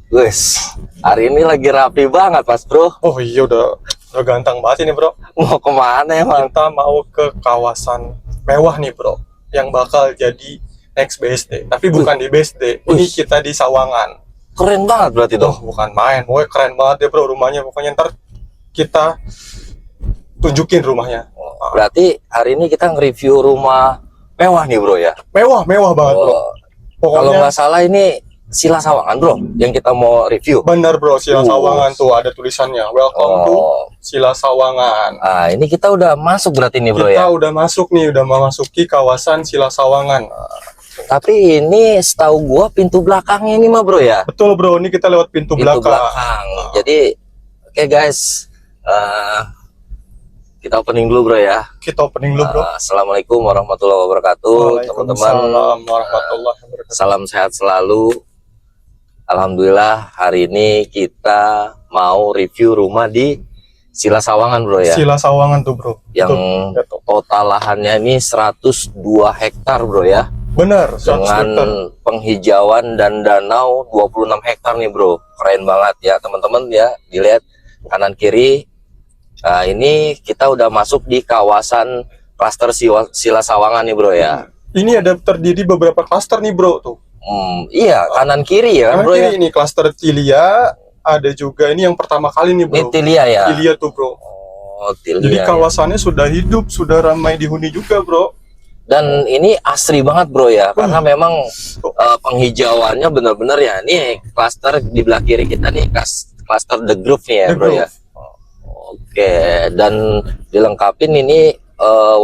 Guys, hari ini lagi rapi banget Mas Bro. Oh iya, udah ganteng banget ini bro. Mau kemana emang? Kita mau ke kawasan mewah nih bro, yang bakal jadi next BSD. Tapi bukan di BSD, ini kita di Sawangan. Keren banget berarti Oh, dong. bukan main, pokoknya keren banget ya bro rumahnya. Pokoknya ntar kita tunjukin rumahnya. Berarti hari ini kita nge-review rumah mewah nih Bro ya. Mewah banget bro. Oh, kalau Pokoknya nggak salah ini Sila Sawangan Bro yang kita mau review. bener bro, Sila Sawangan tuh ada tulisannya. Welcome to Sila Sawangan. Ah, ini kita udah masuk berarti nih Bro Kita ya. udah masuk nih, udah memasuki kawasan Sila Sawangan. Tapi ini setahu gua pintu belakangnya ini mah Bro ya. Betul bro, ini kita lewat pintu belakang. Jadi oke guys, kita opening dulu Bro ya. Kita opening dulu bro. Assalamualaikum warahmatullahi wabarakatuh teman-teman. Waalaikumsalam warahmatullahi wabarakatuh. Salam sehat selalu. Alhamdulillah hari ini kita mau review rumah di Sila Sawangan Bro ya. Sila Sawangan tuh bro. Yang Betul. total lahannya ini 102 hektar Bro ya. Bener, 100 Dengan hektar. penghijauan dan danau 26 hektar nih Bro. Keren banget ya teman-teman ya. Dilihat kanan kiri. Nah, ini kita udah masuk di kawasan klaster Sila Sawangan nih Bro ya. Ini ada terdiri beberapa klaster nih bro tuh. Iya kanan kiri ya Kanan Bro kiri ya. ini klaster Tilia, ada juga ini yang pertama kali nih Ini bro. Tilia ya. Tilia tuh bro. Oh, Tilia. Jadi ya. kawasannya sudah hidup, sudah ramai dihuni juga bro. Dan ini asri banget Bro ya, karena memang penghijauannya bener-bener ya. Ini klaster di belah kiri kita nih, klaster The Groove nih ya The Bro Groove. ya. Oke, dan dilengkapin ini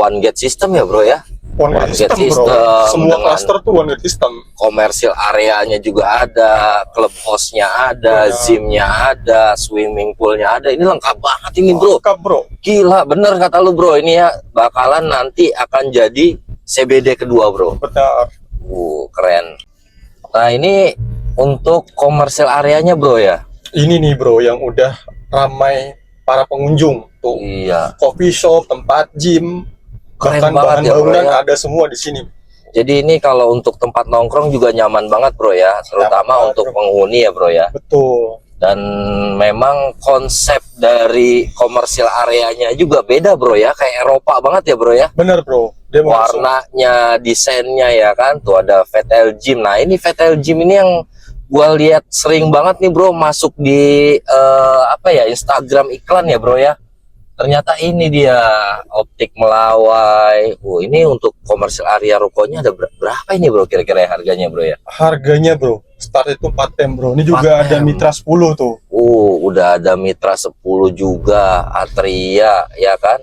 one gate system ya Bro ya. One gate system bro. Semua dengan klaster tuh one gate system. Komersil areanya juga ada, clubhouse-nya ada, gym-nya ada, swimming pool-nya ada. Ini lengkap banget ini Bro. Lengkap bro. Gila, bener kata lu Bro. Ini ya bakalan nanti akan jadi CBD kedua Bro. Benar. Keren. Nah ini untuk komersil areanya Bro ya. Ini nih bro yang udah ramai para pengunjung tuh. Iya. Coffee shop, tempat gym, Keren bahkan banget bahan ya, bro, bangunan ya. ada semua di sini. Jadi ini kalau untuk tempat nongkrong juga nyaman banget Bro ya, terutama Nyaman, untuk bro. penghuni ya Bro ya. Betul. Dan memang konsep dari komersil areanya juga beda Bro ya, kayak Eropa banget ya Bro ya. Bener bro. Dia masuk. Warnanya, desainnya ya kan, tuh ada Vettel Gym. Nah ini Vettel Gym ini yang gua lihat sering banget nih Bro masuk di apa ya, Instagram iklan ya Bro ya. Ternyata ini dia Optik Melawai. Ini untuk komersil area rukonya ada berapa ini Bro kira-kira harganya Bro ya? Harganya bro, start itu 4M bro. Ini juga 4M. ada Mitra 10 tuh. Udah ada Mitra 10 juga, Atria ya kan.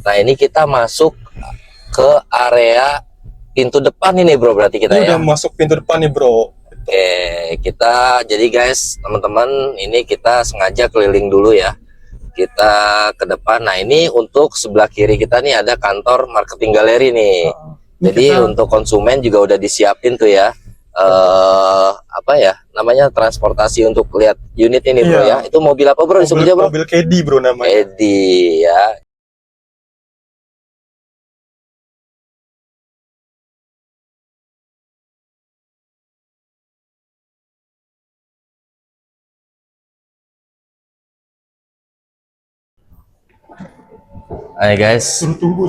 Nah ini kita masuk ke area pintu depan ini Bro berarti kita Ini ya. udah masuk pintu depan nih bro. Oke, kita jadi guys, teman-teman, ini kita sengaja keliling dulu ya. Kita ke depan. Nah, ini untuk sebelah kiri kita nih ada kantor marketing galeri nih. Jadi untuk konsumen juga udah disiapin tuh ya. Apa ya? Namanya transportasi untuk lihat unit ini Bro ya. Itu mobil apa Bro disebutnya Bro? Mobil Caddy bro namanya. Edi ya. Hai guys,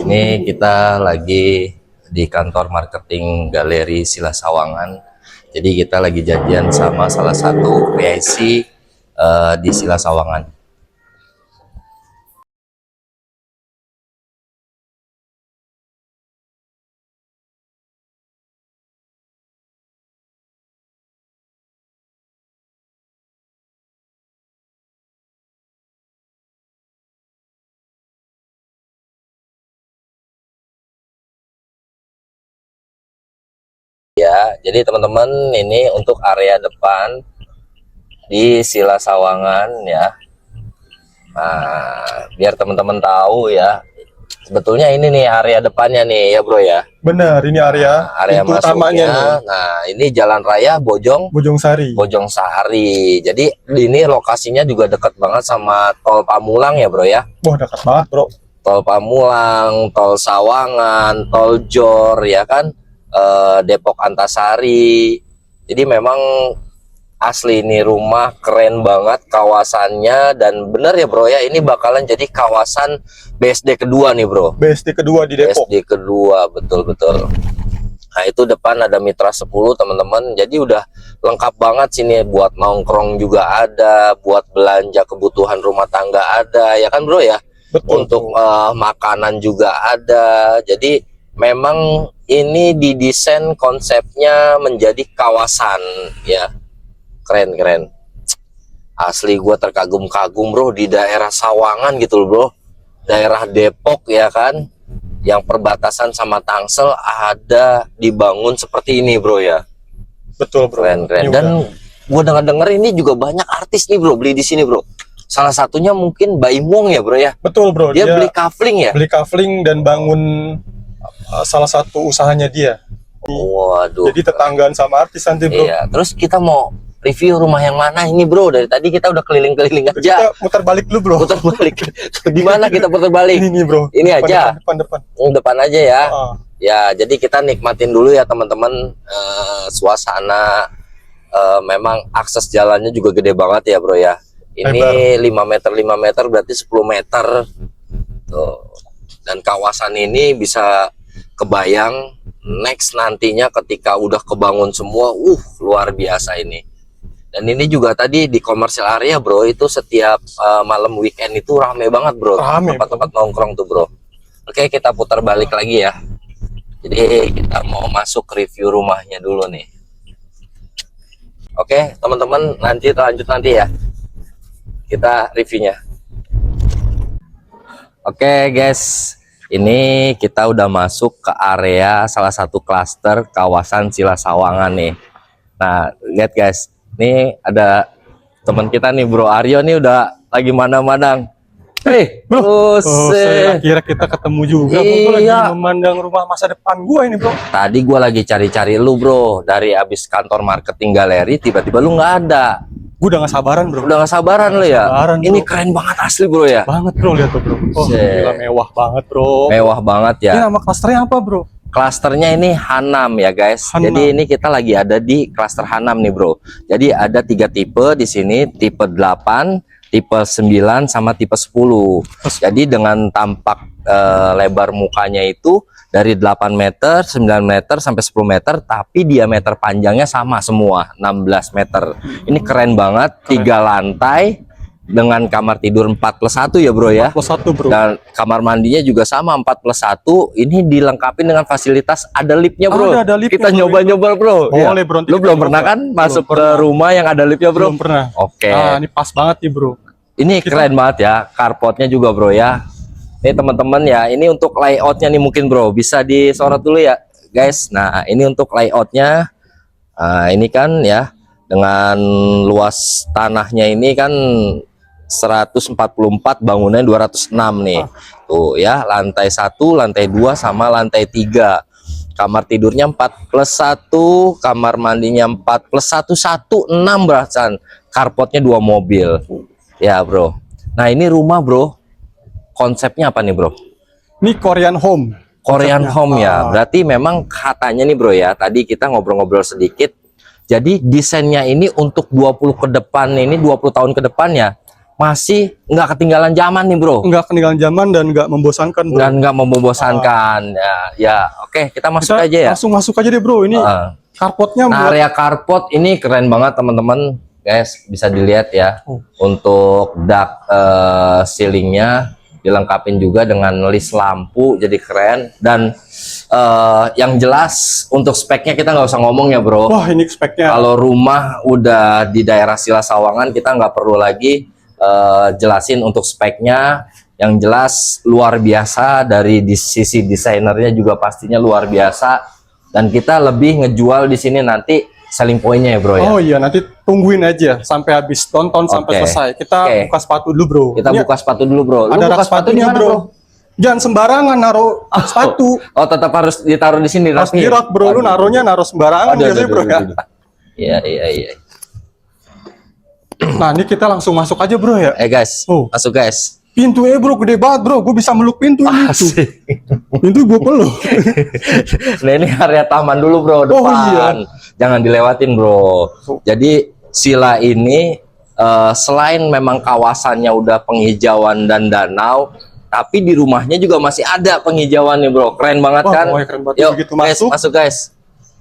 ini kita lagi di kantor marketing galeri Sila Sawangan. Jadi kita lagi janjian sama salah satu PIC di Sila Sawangan. Ya, jadi teman-teman ini untuk area depan di Sila Sawangan ya. Nah, biar teman-teman tahu ya. Sebetulnya ini nih area depannya nih ya Bro ya. Bener, ini area, Area pintu utamanya nih. masuknya. Nah, ini Jalan Raya Bojong Sari. Bojong Sari. Jadi ini lokasinya juga dekat banget sama tol Pamulang ya Bro ya. Wah dekat banget bro. tol Pamulang, tol Sawangan, tol Jor, ya kan, Depok Antasari. Jadi memang asli ini rumah keren banget kawasannya, dan bener ya bro ya, ini bakalan jadi kawasan BSD kedua nih bro. BSD kedua di Depok. BSD kedua, betul-betul. Nah itu depan ada Mitra 10 teman-teman, jadi udah lengkap banget sini, buat nongkrong juga ada, buat belanja kebutuhan rumah tangga ada, ya kan bro ya. Betul. Untuk makanan juga ada. Jadi memang ini didesain konsepnya menjadi kawasan ya, keren. Asli gue terkagum-kagum bro, di daerah Sawangan gitu loh bro, daerah Depok ya kan, yang perbatasan sama Tangsel ada dibangun seperti ini bro ya. Betul bro. Keren. Dan gue dengar ini juga banyak artis nih bro beli di sini bro. Salah satunya mungkin Baimong ya bro ya. Betul bro. Dia beli kafling ya. Beli kafling dan bangun salah satu usahanya dia. Waduh. Jadi tetanggaan sama artis nanti bro. Iya. Terus kita mau review rumah yang mana ini bro? Dari tadi kita udah keliling-keliling aja. Kita muter balik dulu bro. Putar balik. Gimana kita putar balik? Ini bro. Ini depan, aja. Depan. Depan aja ya. Ah. Ya, jadi kita nikmatin dulu ya teman-teman, suasana. Memang akses jalannya juga gede banget ya bro ya. Ini 5 meter berarti 10 meter. Tuh. Dan kawasan ini bisa kebayang next nantinya ketika udah kebangun semua, luar biasa ini. Dan ini juga tadi di commercial area bro, itu setiap malam weekend itu rame banget bro, tempat-tempat nongkrong tuh bro. Oke, kita putar balik lagi ya. Jadi kita mau masuk review rumahnya dulu nih. Oke teman-teman, lanjut nanti ya kita reviewnya. Oke guys, ini kita udah masuk ke area salah satu klaster kawasan Sila Sawangan nih. Nah lihat guys, ini ada teman kita nih bro Aryo nih, udah lagi mandang-mandang. Bro, kira kita ketemu juga. Bro, lagi memandang rumah masa depan gua ini bro. Tadi gua lagi cari-cari lu bro, dari abis kantor marketing galeri tiba-tiba lu nggak ada. Gue udah gak sabaran bro. Udah gak sabaran lo ya. Ini bro. keren banget asli bro ya. Banget bro, lihat tuh bro. Oh gila, mewah banget bro. Mewah banget ya. Ini nama klasternya apa bro? Klasternya ini Hanam ya guys. Hanam. Jadi ini kita lagi ada di klaster Hanam nih bro. Jadi ada 3 tipe di sini, tipe 8, tipe 9 sama tipe 10. Jadi dengan tampak lebar mukanya itu dari 8 meter, 9 meter sampai 10 meter, tapi diameter panjangnya sama semua, 16 meter. Ini keren banget, 3 lantai dengan kamar tidur 4+1 ya bro ya. 4+1 bro. Dan kamar mandinya juga sama 4+1. Ini dilengkapi dengan fasilitas ada liftnya bro. Ada liftnya, kita nyoba-nyoba bro. Boleh bro. Lu belum pernah kan masuk ke rumah yang ada liftnya bro? Belum pernah. Oke. Nah, ini pas banget nih bro. Ini keren banget ya, carportnya juga bro ya. Ini teman-teman ya, ini untuk layoutnya nih mungkin bro, bisa disorot dulu ya guys. Nah ini untuk layoutnya, ini kan ya, dengan luas tanahnya ini kan 144, bangunannya 206 nih. Tuh ya, lantai 1, lantai 2 sama lantai 3. Kamar tidurnya 4+1, kamar mandinya 4+1, 16 berasan. Carportnya 2 mobil. Ya bro. Nah ini rumah bro, konsepnya apa nih bro? Ini Korean home. Korean home ya. Berarti memang katanya nih bro ya, tadi kita ngobrol-ngobrol sedikit. Jadi desainnya ini untuk 20 ke depan, ini 20 tahun ke depan ya, masih nggak ketinggalan zaman nih bro. Nggak ketinggalan zaman dan nggak membosankan bro. Dan nggak membosankan. Ya oke, kita masuk aja ya. Langsung masuk aja deh bro. Ini carportnya. Nah, area carport ini keren banget teman-teman. Guys, bisa dilihat ya. Untuk dak ceilingnya dilengkapin juga dengan list lampu, jadi keren. Dan yang jelas untuk speknya kita nggak usah ngomong ya bro. Wah ini speknya. Kalau rumah udah di daerah Sila Sawangan, kita nggak perlu lagi jelasin untuk speknya. Yang jelas luar biasa, dari sisi desainernya juga pastinya luar biasa. Dan kita lebih ngejual di sini nanti selling pointnya ya bro ya. Oh iya, nanti tungguin aja sampai habis tonton sampai selesai. Kita buka sepatu dulu bro. Kita buka sepatu dulu bro. Lu ada buka sepatunya bro. Jangan sembarangan naruh sepatu. Oh tetap harus ditaruh di sini. Harus di rak bro. Lu naruhnya naruh sembarangan biasanya bro ya. Iya. Nah ini kita langsung masuk aja bro ya. Guys, masuk guys. Pintunya bro gede banget bro, gue bisa meluk pintu ini tuh. Asik. Pintu gue peluk. Nah ini area taman dulu bro, depan. Oh, iya. Jangan dilewatin bro. Jadi Sila ini selain memang kawasannya udah penghijauan dan danau, tapi di rumahnya juga masih ada penghijauan nih bro. Keren banget. Wah, kan? Keren banget. Yuk Begitu guys, masuk guys.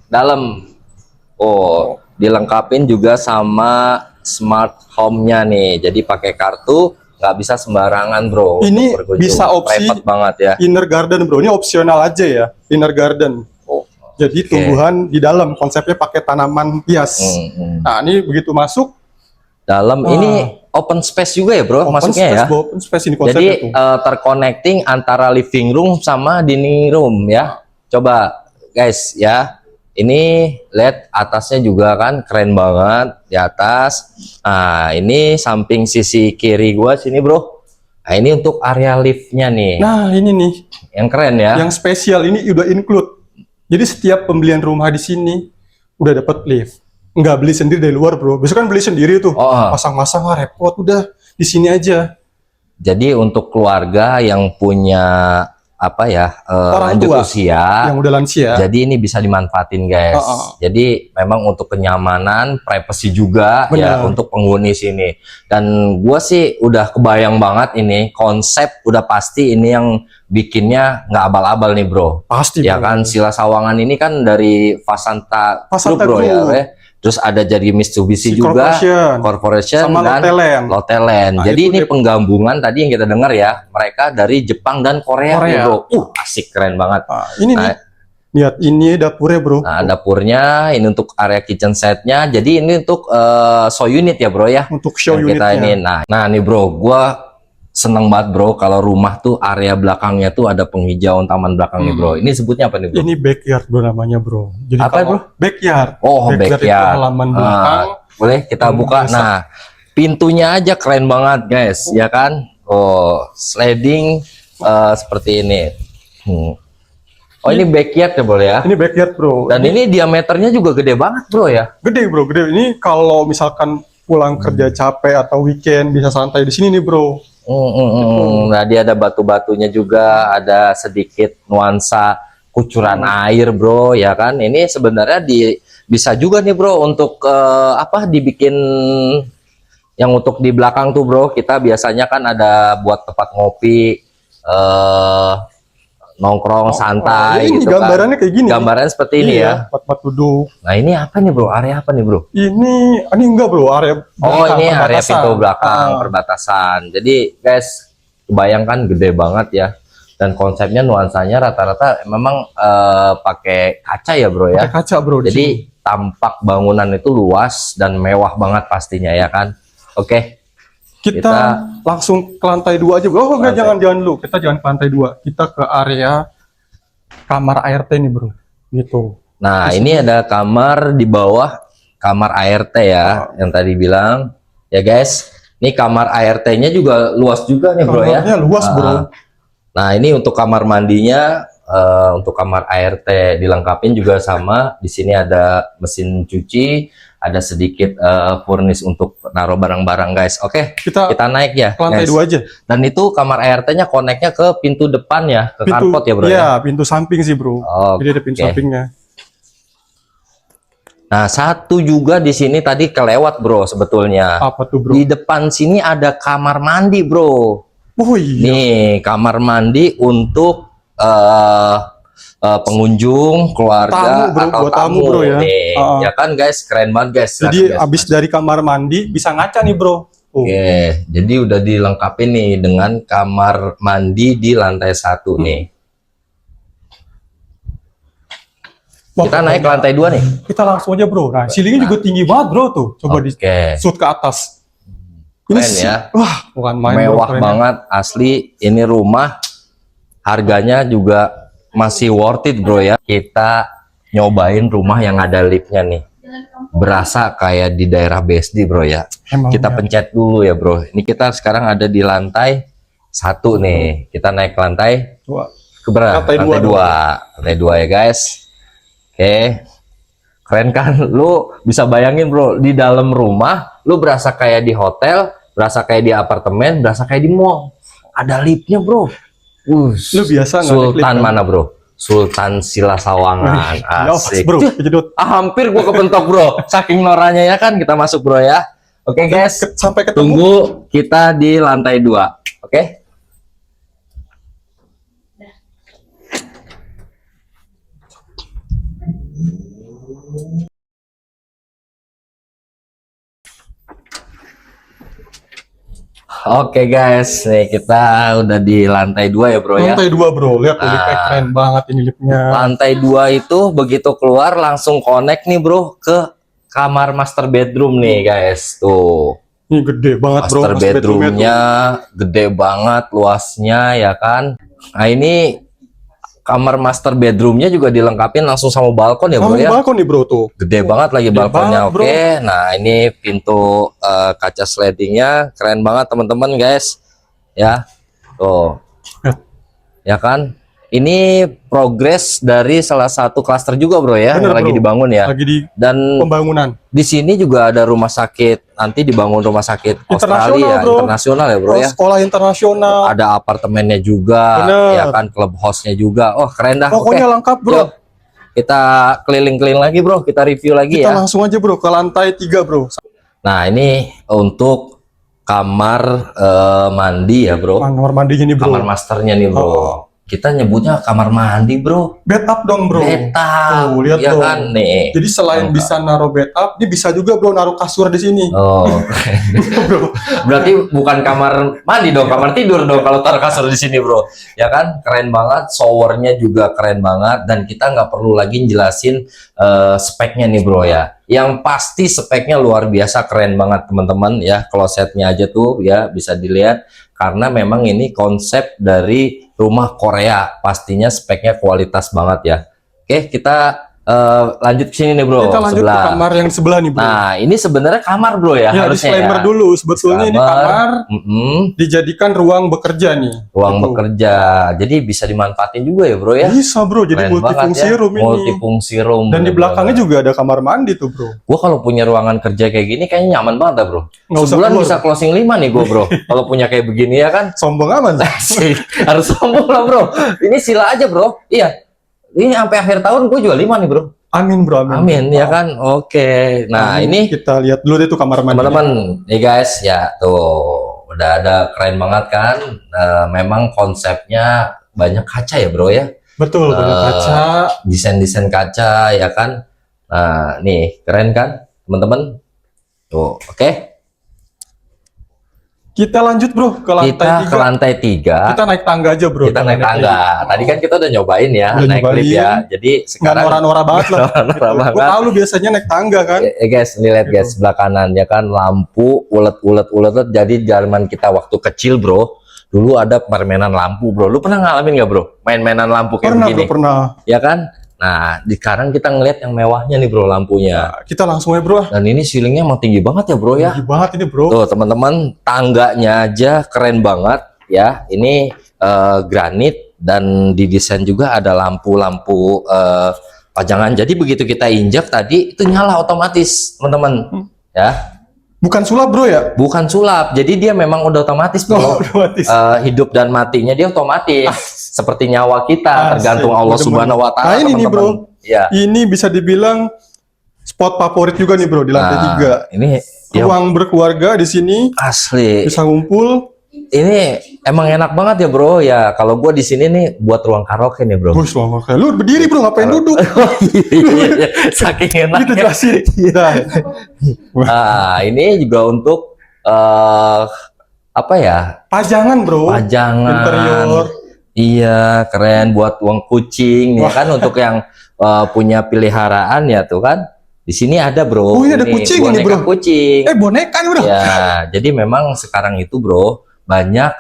Dalam. Oh, dilengkapin juga sama smart home-nya nih. Jadi pakai kartu, nggak bisa sembarangan bro. Ini bisa opsi private banget ya. Inner garden bro, ini opsional aja ya, inner garden. Jadi tumbuhan di dalam, konsepnya pakai tanaman hias. Nah ini begitu masuk dalam, ini open space juga ya bro, masuknya ya. Open space ini konsepnya. Jadi terconnecting antara living room sama dining room ya. Coba guys ya, ini lihat atasnya juga kan keren banget di atas. Nah ini samping sisi kiri gua sini bro. Nah ini untuk area liftnya nih. Nah ini nih yang keren ya, yang spesial ini udah include. Jadi setiap pembelian rumah di sini udah dapat lift. Nggak beli sendiri dari luar bro. Biasanya kan beli sendiri tuh, pasang-pasang repot. Udah di sini aja. Jadi untuk keluarga yang punya apa ya, lanjut tua, usia, yang udah lansia, jadi ini bisa dimanfaatin guys. Jadi memang untuk kenyamanan, privacy juga ya untuk penghuni sini. Dan gua sih udah kebayang banget ini konsep, udah pasti ini yang bikinnya nggak abal-abal nih bro. Pasti ya bro. Kan Sila Sawangan ini kan dari Fasanta Group bro ya. Terus ada jadi Mitsubishi juga, Corporation dan Lottelen. Jadi ini penggabungan tadi yang kita dengar ya, mereka dari Jepang dan Korea. Bro. Asik, keren banget. Ini nih, lihat ini dapurnya bro. Nah dapurnya, ini untuk area kitchen setnya. Jadi ini untuk show unit ya bro ya. Untuk show unitnya. Ini. Nah nih bro, gua seneng banget bro kalau rumah tuh area belakangnya tuh ada penghijauan taman belakangnya bro. Ini sebutnya apa nih bro? Ini backyard bro namanya bro. Jadi apa bro? Backyard. Oh backyard. Halaman belakang. Boleh kita buka. Nah pintunya aja keren banget guys, ya kan? Oh sliding seperti ini. Oh ini backyard ya boleh ya? Ini backyard bro. Dan ini diameternya juga gede banget bro ya? Gede bro, gede. Ini kalau misalkan pulang kerja capek atau weekend bisa santai di sini nih bro. Nah dia ada batu-batunya juga, ada sedikit nuansa kucuran air bro, ya kan? Ini sebenarnya bisa juga nih bro untuk apa dibikin yang untuk di belakang tuh bro. Kita biasanya kan ada buat tempat ngopi, nongkrong santai ini gitu gambarannya kan. Kayak gini. Gambarannya seperti ini ya. Tempat duduk. Nah ini apa nih bro? Area apa nih bro? Ini enggak bro, area belakang, ini area pintu belakang perbatasan. Jadi guys, bayangkan gede banget ya. Dan konsepnya nuansanya rata-rata memang pakai kaca ya bro ya. Pakai kaca bro. Jadi tampak bangunan itu luas dan mewah banget pastinya ya kan. Oke. Kita langsung ke lantai 2 aja bro. Oh enggak, jangan dulu. Kita jangan ke lantai 2. Kita ke area kamar ART nih bro. Gitu. Nah ini ada kamar di bawah kamar ART ya, yang tadi bilang ya guys. Ini kamar ART-nya juga luas juga nih bro ya. Luas bro. Nah ini untuk kamar mandinya, untuk kamar ART dilengkapin juga sama. Di sini ada mesin cuci, ada sedikit furnis untuk naruh barang-barang guys. Oke, kita naik ya. Lantai 2 aja. Dan itu kamar ART-nya koneknya ke pintu depan ya, ke carport ya bro. Iya, pintu samping sih bro. Jadi ada pintu sampingnya. Nah satu juga di sini tadi kelewat bro sebetulnya. Apa tuh bro? Di depan sini ada kamar mandi bro. Oh iya. Nih kamar mandi untuk pengunjung, keluarga, atau tamu bro ya. Nih, ya kan guys, keren banget guys. Jadi abis dari kamar mandi bisa ngaca nih bro. Oke, jadi udah dilengkapi nih dengan kamar mandi di lantai 1 nih. Kita naik ke lantai 2 nih. Kita langsung aja bro. Nah, ceilingnya juga tinggi banget bro tuh. Coba di shoot ke atas. Ini ya. Wah, bukan main mewah bro, banget asli. Ini rumah harganya juga masih worth it bro ya. Kita nyobain rumah yang ada liftnya nih. Berasa kayak di daerah BSD bro ya. Kita pencet dulu ya bro. Ini kita sekarang ada di lantai 1 nih. Kita naik ke lantai 2. Lantai 2 ya guys. Oke, keren kan? Lu bisa bayangin bro, di dalam rumah lu berasa kayak di hotel, berasa kayak di apartemen, berasa kayak di mall. ada liftnya bro. Lu biasa nggak naik lift, Sultan kan? mana bro? Sultan Sila Sawangan. Asik. Bro, kejedot. Hampir gua kepentok bro. Saking noranya ya kan, kita masuk bro ya. Oke guys, Sampai ketemu. tunggu kita di lantai 2. Oke? Oke guys, nih kita udah di lantai 2 ya bro ya. Lantai 2 bro, lihat tuh liftnya keren banget ini liftnya. Lantai 2 itu begitu keluar langsung connect nih bro ke kamar master bedroom nih guys. Tuh. Ini gede banget bro. Master bedroomnya gede banget luasnya ya kan. Nah ini kamar master bedroomnya juga dilengkapi langsung sama balkon ya bro ya. Balkon nih bro tuh. Gede banget lagi balkonnya. banget, bro. Oke. Nah ini pintu kaca slidingnya keren banget teman-teman guys. Ya. Tuh. Ya kan. Ini progres dari salah satu klaster juga bro ya. Bener, yang lagi bro. dibangun ya. Lagi di Dan pembangunan. di sini juga ada rumah sakit. Nanti dibangun rumah sakit Australia Bro. internasional ya bro ya. Sekolah internasional. Ada apartemennya juga. Bener. Ya kan, clubhouse-nya juga. Oh keren dah. Pokoknya Oke. lengkap bro. Yuk, kita keliling-keliling lagi bro. Kita review lagi Kita ya. langsung aja bro ke lantai 3 bro. Nah ini untuk kamar mandi ya bro. Kamar mandinya nih bro. Kamar masternya nih bro. Kita nyebutnya kamar mandi bro. Bed up dong bro. Beta. Tuh, lihat Ya dong. kan nih. Jadi selain Lengkap. bisa naruh bed up, ini bisa juga bro naruh kasur di sini. Oh, Bro. berarti bukan kamar mandi dong, kamar tidur dong kalau taruh kasur di sini bro. Ya kan, keren banget, showernya juga keren banget dan kita nggak perlu lagi jelasin speknya nih bro ya. Yang pasti speknya luar biasa keren banget teman-teman ya. Klosetnya aja tuh ya bisa dilihat karena memang ini konsep dari rumah Korea, pastinya speknya kualitas banget ya. Oke, kita lanjut ke sini nih bro. Kita lanjut ke kamar yang sebelah nih bro. Nah, ini sebenarnya kamar bro ya, Ya, harusnya disclaimer ya. dulu. Sebetulnya ini kamar Mm-mm. dijadikan ruang bekerja nih. Ruang Gitu. bekerja, jadi bisa dimanfaatin juga ya bro ya. Bisa bro, jadi Keren multifungsi banget ya. room ini. Multifungsi room. Dan di bener belakangnya banget. juga ada kamar mandi tuh bro. Gua kalau punya ruangan kerja kayak gini kayaknya nyaman banget dah bro. Nggak usah Sebulan keluar. bisa closing 5 nih gua bro. Kalau punya kayak begini ya kan. Sombong aman sih. Asik. Harus sombong lah bro. Ini sila aja bro. Iya. Ini sampai akhir tahun gue jual 5 nih bro. Amin bro, amin. Amin ya kan. Oke. Nah ini kita lihat dulu deh tuh kamar mandi. teman-teman nih guys ya tuh udah ada keren banget kan. Memang konsepnya banyak kaca ya bro ya. Betul, banyak kaca. Desain-desain kaca ya kan. Nah nih keren kan teman-teman tuh. Oke. Kita lanjut bro ke lantai Kita 3. ke lantai 3. Kita naik tangga aja bro. Kita naik tangga. Tadi kan kita udah nyobain ya Udah naik nyobain. lift ya. Jadi Nggak sekarang norak-norak banget lah. Norak-norak Gue banget. tahu lu biasanya naik tangga kan. Guys, ini lihat guys sebelah kanan ya kan lampu ulet. Jadi zaman kita waktu kecil bro, dulu ada permainan lampu bro. Lu pernah ngalamin nggak bro? Main-mainan lampu kayak Pernah begini? bro, pernah. Ya kan? Nah, sekarang kita ngeliat yang mewahnya nih bro lampunya. Nah, kita langsung aja bro. Dan ini ceilingnya emang tinggi banget ya bro ya. Tinggi banget ini bro. Tuh teman-teman, tangganya aja keren banget ya. Ini granit dan didesain juga ada lampu-lampu pajangan. Jadi begitu kita injak tadi itu nyala otomatis teman-teman ya. Bukan sulap bro ya? Bukan sulap, jadi dia memang udah otomatis bro. Otomatis. Hidup dan matinya dia otomatis, seperti nyawa kita, Asik. tergantung Allah Bener-bener. Subhanahu Wa Taala. Nah, ini nih, teman-teman. Ya. Ini bisa dibilang spot favorit juga nih bro di lantai 3. Ini ya, Ruang berkeluarga di sini asli. bisa ngumpul. Ini emang enak banget ya bro. Ya kalau gua di sini nih buat ruang karaoke nih bro. Bos lu berdiri bro, ngapain duduk? Saking Kita enaknya. jelasin. Dah. Nah, ini juga untuk apa ya? Pajangan bro. Pajangan. Interior. Iya, keren buat uang kucing ya kan untuk yang punya peliharaan ya tuh kan. Di sini ada bro. Oh, ini ada kucing ini, boneka bro. kucing. Boneka nih bro. Ya, jadi memang sekarang itu bro banyak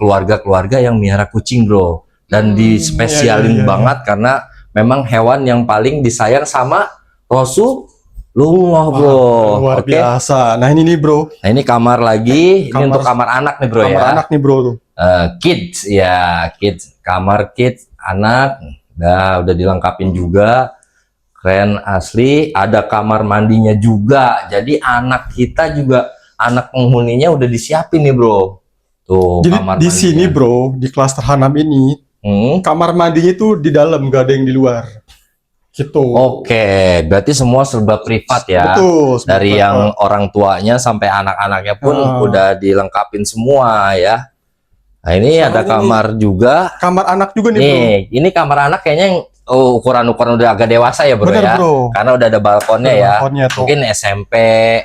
keluarga-keluarga yang miara kucing bro dan dispesialin iya. banget karena memang hewan yang paling disayang sama Rasulullah bro. Luar Oke. biasa. Nah ini nih bro. Nah ini kamar lagi, ini Kamar- untuk kamar anak nih bro Kamar ya. anak nih bro tuh. Kids ya, kids, kamar kids anak. Udah dilengkapin juga. Keren asli, ada kamar mandinya juga. Jadi anak kita juga, anak penghuninya udah disiapin nih bro. Tuh, Jadi kamar di mandinya. sini bro, di klaster Hanam ini, kamar mandinya itu di dalam, gak ada yang di luar. Gitu. Oke, berarti semua serba privat ya. Betul. Dari yang orang tuanya sampai anak-anaknya pun udah dilengkapin semua ya. Nah, ini Sekarang ada kamar juga. Kamar anak juga nih bro. Nih, ini kamar anak kayaknya yang ukuran-ukuran udah agak dewasa ya bro. Bener, ya. bro. Karena udah ada balkonnya Ada ya. balkonnya tuh. Mungkin SMP,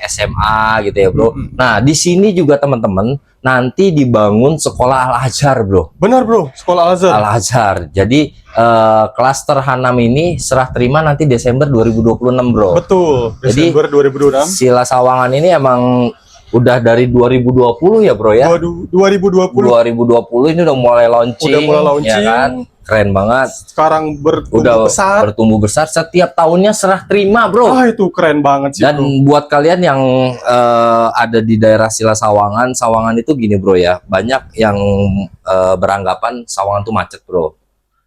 SMA gitu ya bro. Nah, di sini juga teman-teman nanti dibangun sekolah Al-Azhar bro. Bener bro, sekolah Al-Azhar. Al-Azhar. Jadi klaster Hanam ini serah terima nanti Desember 2026 bro. Betul. Jadi Desember 2026. Sila Sawangan ini emang udah dari 2020 ya bro ya. 2020. 2020 ini udah mulai launching. Ya kan? Keren banget. Sekarang bertumbuh besar. Setiap tahunnya serah terima bro. Itu keren banget sih. Dan bro, buat kalian yang ada di daerah Sila Sawangan, Sawangan itu gini bro ya. Banyak yang beranggapan Sawangan tuh macet bro.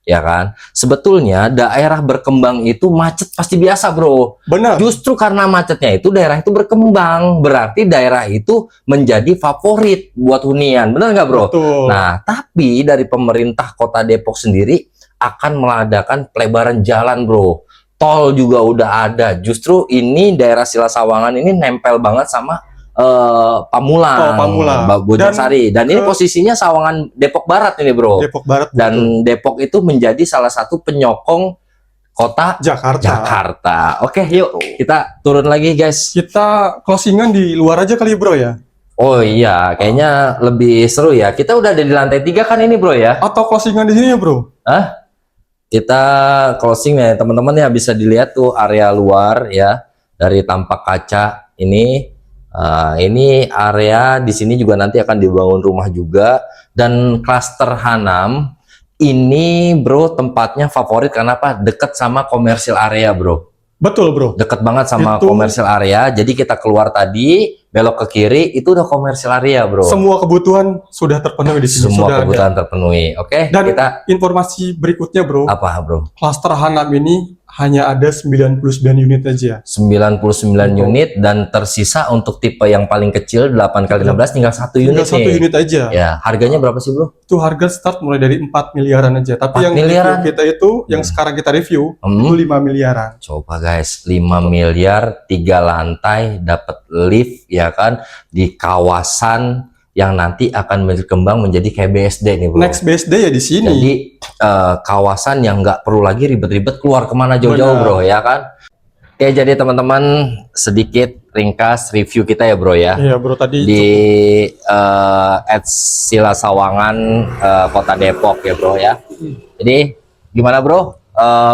Ya kan, sebetulnya daerah berkembang itu macet pasti biasa bro. Benar. Justru karena macetnya itu daerah itu berkembang, berarti daerah itu menjadi favorit buat hunian, benar nggak bro? Betul. Nah, tapi dari pemerintah Kota Depok sendiri akan mengadakan pelebaran jalan bro. Tol juga udah ada. Justru ini daerah Sila Sawangan ini nempel banget sama Pamulang, Bojongsari, dan ini posisinya Sawangan Depok Barat ini bro. Depok Barat. Dan Depok itu menjadi salah satu penyokong kota Jakarta. Oke, yuk kita turun lagi guys. Kita closingan di luar aja kali bro ya. Oh iya, kayaknya lebih seru ya. Kita udah ada di lantai 3 kan ini bro ya? Atau closingan di sini ya bro? Kita closing ya teman-teman ya, bisa dilihat tuh area luar ya dari tampak kaca ini. Ini area di sini juga nanti akan dibangun rumah juga, dan klaster Hanam ini bro tempatnya favorit karena apa? Dekat sama komersial area bro. Betul bro. Dekat banget sama komersial area. Jadi kita keluar tadi belok ke kiri itu udah komersial area bro. Semua kebutuhan sudah terpenuhi di sini. Semua kebutuhan terpenuhi. Oke. Dan kita informasi berikutnya bro. Apa bro? Klaster Hanam ini hanya ada 99 unit aja. 99 unit, dan tersisa untuk tipe yang paling kecil 8x16 tinggal 1 unit. Tinggal 1 unit aja. Ya, harganya berapa sih bro? Itu harga start mulai dari 4 miliaran aja. Tapi yang miliaran? kita itu, yang sekarang kita review, itu 5 miliaran. Coba guys, 5 miliar, 3 lantai, dapat lift ya kan, di kawasan yang nanti akan berkembang menjadi kayak BSD nih bro. Next BSD ya di sini. Jadi kawasan yang nggak perlu lagi ribet-ribet keluar kemana jauh-jauh bro ya kan. Oke, jadi teman-teman sedikit ringkas review kita ya bro ya. Iya bro, tadi di Sila Sawangan Kota Depok ya bro ya. Jadi gimana bro?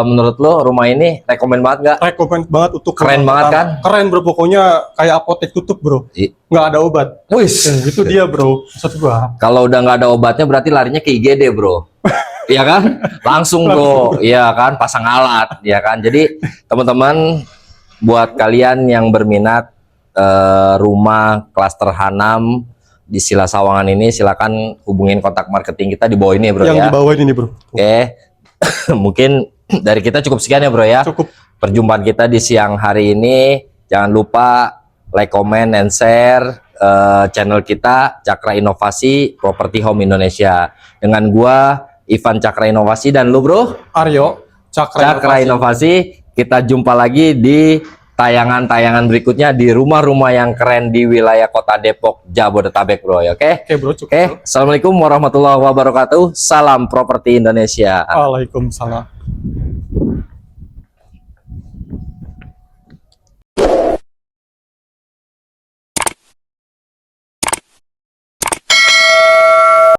Menurut lo rumah ini rekomend banget nggak? Rekomend banget untuk keren banget kan? Keren bro, pokoknya kayak apotek tutup bro. Nggak ada obat. Wis, itu dia bro. Maksud gua. Kalau udah nggak ada obatnya berarti larinya ke IGD bro. Iya kan? Langsung bro. Iya kan? Pasang alat. Iya kan? Jadi teman-teman, buat kalian yang berminat rumah klaster Hanam di Sila Sawangan ini, silakan hubungin kontak marketing kita di bawah ini bro ya. Yang di bawah ini bro. Oke. Mungkin dari kita cukup sekian ya bro ya. Cukup. Perjumpaan kita di siang hari ini. Jangan lupa like, comment, and share channel kita Cakra Inovasi Properti Home Indonesia. Dengan gua Ivan Cakra Inovasi dan lu bro Aryo Cakra Inovasi. Kita jumpa lagi di tayangan-tayangan berikutnya di rumah-rumah yang keren di wilayah Kota Depok, Jabodetabek bro ya. Oke bro, cukup. Assalamualaikum warahmatullahi wabarakatuh. Salam properti Indonesia. Waalaikumsalam.